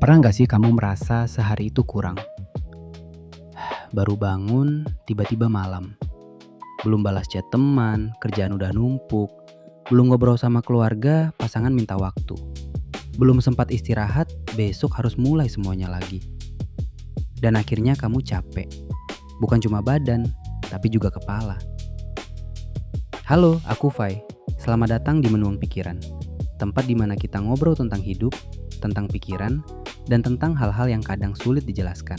Pernah nggak sih kamu merasa sehari itu kurang? Baru bangun, tiba-tiba malam. Belum balas chat teman, kerjaan udah numpuk. Belum ngobrol sama keluarga, pasangan minta waktu. Belum sempat istirahat, besok harus mulai semuanya lagi. Dan akhirnya kamu capek. Bukan cuma badan, tapi juga kepala. Halo, aku Fai. Selamat datang di Menuang Pikiran. Tempat di mana kita ngobrol tentang hidup, tentang pikiran, dan tentang hal-hal yang kadang sulit dijelaskan.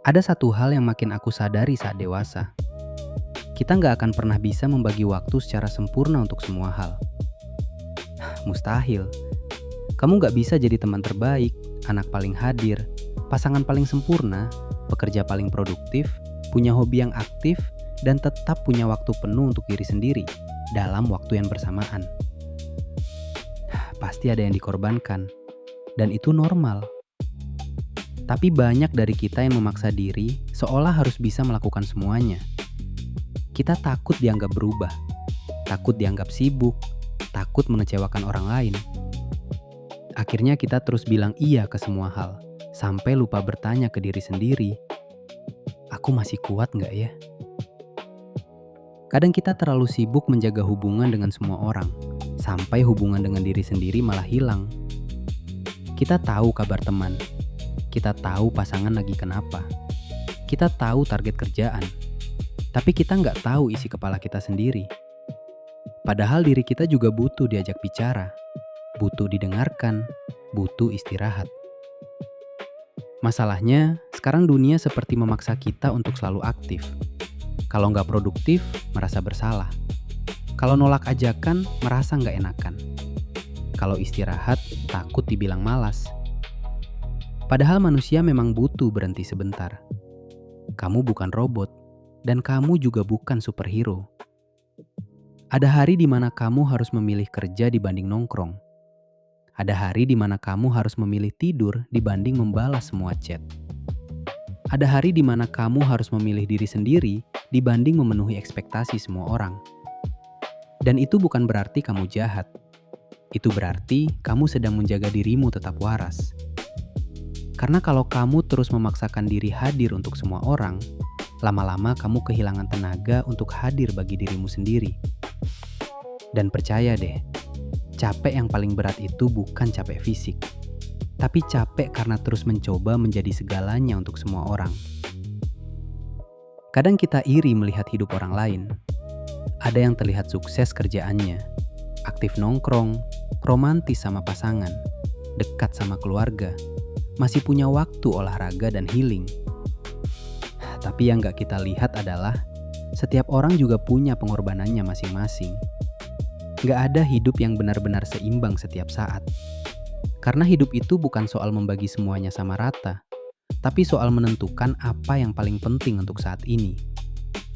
Ada satu hal yang makin aku sadari saat dewasa. Kita nggak akan pernah bisa membagi waktu secara sempurna untuk semua hal. Mustahil. Kamu nggak bisa jadi teman terbaik, anak paling hadir, pasangan paling sempurna, pekerja paling produktif, punya hobi yang aktif, dan tetap punya waktu penuh untuk diri sendiri dalam waktu yang bersamaan. Pasti ada yang dikorbankan, dan itu normal. Tapi banyak dari kita yang memaksa diri seolah harus bisa melakukan semuanya. Kita takut dianggap berubah, takut dianggap sibuk, takut mengecewakan orang lain. Akhirnya kita terus bilang iya ke semua hal, sampai lupa bertanya ke diri sendiri, aku masih kuat nggak ya? Kadang kita terlalu sibuk menjaga hubungan dengan semua orang, sampai hubungan dengan diri sendiri malah hilang. Kita tahu kabar teman, kita tahu pasangan lagi kenapa, kita tahu target kerjaan, tapi kita nggak tahu isi kepala kita sendiri. Padahal diri kita juga butuh diajak bicara, butuh didengarkan, butuh istirahat. Masalahnya, sekarang dunia seperti memaksa kita untuk selalu aktif. Kalau nggak produktif, merasa bersalah. Kalau nolak ajakan, merasa nggak enakan. Kalau istirahat, takut dibilang malas. Padahal manusia memang butuh berhenti sebentar. Kamu bukan robot, dan kamu juga bukan superhero. Ada hari di mana kamu harus memilih kerja dibanding nongkrong. Ada hari di mana kamu harus memilih tidur dibanding membalas semua chat. Ada hari di mana kamu harus memilih diri sendiri dibanding memenuhi ekspektasi semua orang. Dan itu bukan berarti kamu jahat. Itu berarti kamu sedang menjaga dirimu tetap waras. Karena kalau kamu terus memaksakan diri hadir untuk semua orang, lama-lama kamu kehilangan tenaga untuk hadir bagi dirimu sendiri. Dan percaya deh, capek yang paling berat itu bukan capek fisik, tapi capek karena terus mencoba menjadi segalanya untuk semua orang. Kadang kita iri melihat hidup orang lain. Ada yang terlihat sukses kerjaannya, aktif nongkrong, romantis sama pasangan, dekat sama keluarga, masih punya waktu olahraga dan healing. Tapi yang gak kita lihat adalah setiap orang juga punya pengorbanannya masing-masing. Gak ada hidup yang benar-benar seimbang setiap saat. Karena hidup itu bukan soal membagi semuanya sama rata, tapi soal menentukan apa yang paling penting untuk saat ini.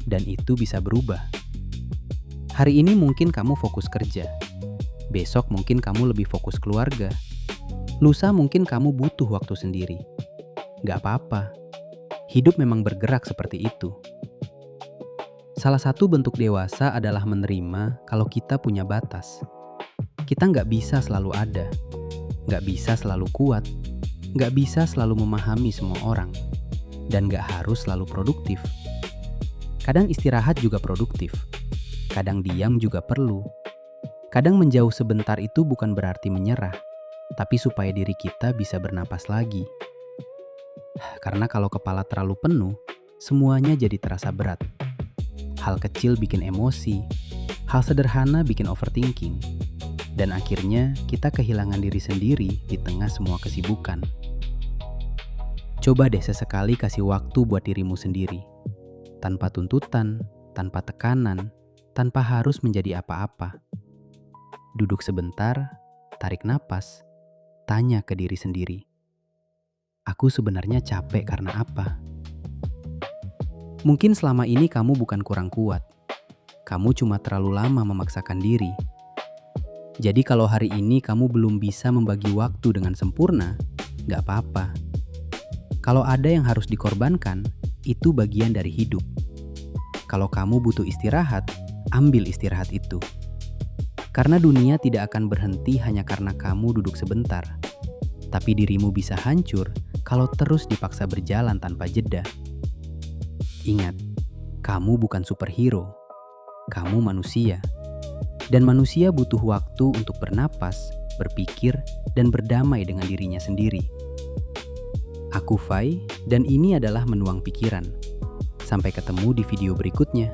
Dan itu bisa berubah. Hari ini mungkin kamu fokus kerja. Besok mungkin kamu lebih fokus keluarga. Lusa mungkin kamu butuh waktu sendiri. Gak apa-apa. Hidup memang bergerak seperti itu. Salah satu bentuk dewasa adalah menerima kalau kita punya batas. Kita gak bisa selalu ada. Gak bisa selalu kuat, gak bisa selalu memahami semua orang, dan gak harus selalu produktif. Kadang istirahat juga produktif, kadang diam juga perlu. Kadang menjauh sebentar itu bukan berarti menyerah, tapi supaya diri kita bisa bernapas lagi. Karena kalau kepala terlalu penuh, semuanya jadi terasa berat. Hal kecil bikin emosi, hal sederhana bikin overthinking. Dan akhirnya kita kehilangan diri sendiri di tengah semua kesibukan. Coba deh sesekali kasih waktu buat dirimu sendiri. Tanpa tuntutan, tanpa tekanan, tanpa harus menjadi apa-apa. Duduk sebentar, tarik napas, tanya ke diri sendiri. Aku sebenarnya capek karena apa? Mungkin selama ini kamu bukan kurang kuat. Kamu cuma terlalu lama memaksakan diri. Jadi kalau hari ini kamu belum bisa membagi waktu dengan sempurna, gak apa-apa. Kalau ada yang harus dikorbankan, itu bagian dari hidup. Kalau kamu butuh istirahat, ambil istirahat itu. Karena dunia tidak akan berhenti hanya karena kamu duduk sebentar. tapi dirimu bisa hancur kalau terus dipaksa berjalan tanpa jeda. Ingat, kamu bukan superhero, kamu manusia. Dan manusia butuh waktu untuk bernapas, berpikir, dan berdamai dengan dirinya sendiri. Aku Fai, dan ini adalah Menuang Pikiran. Sampai ketemu di video berikutnya.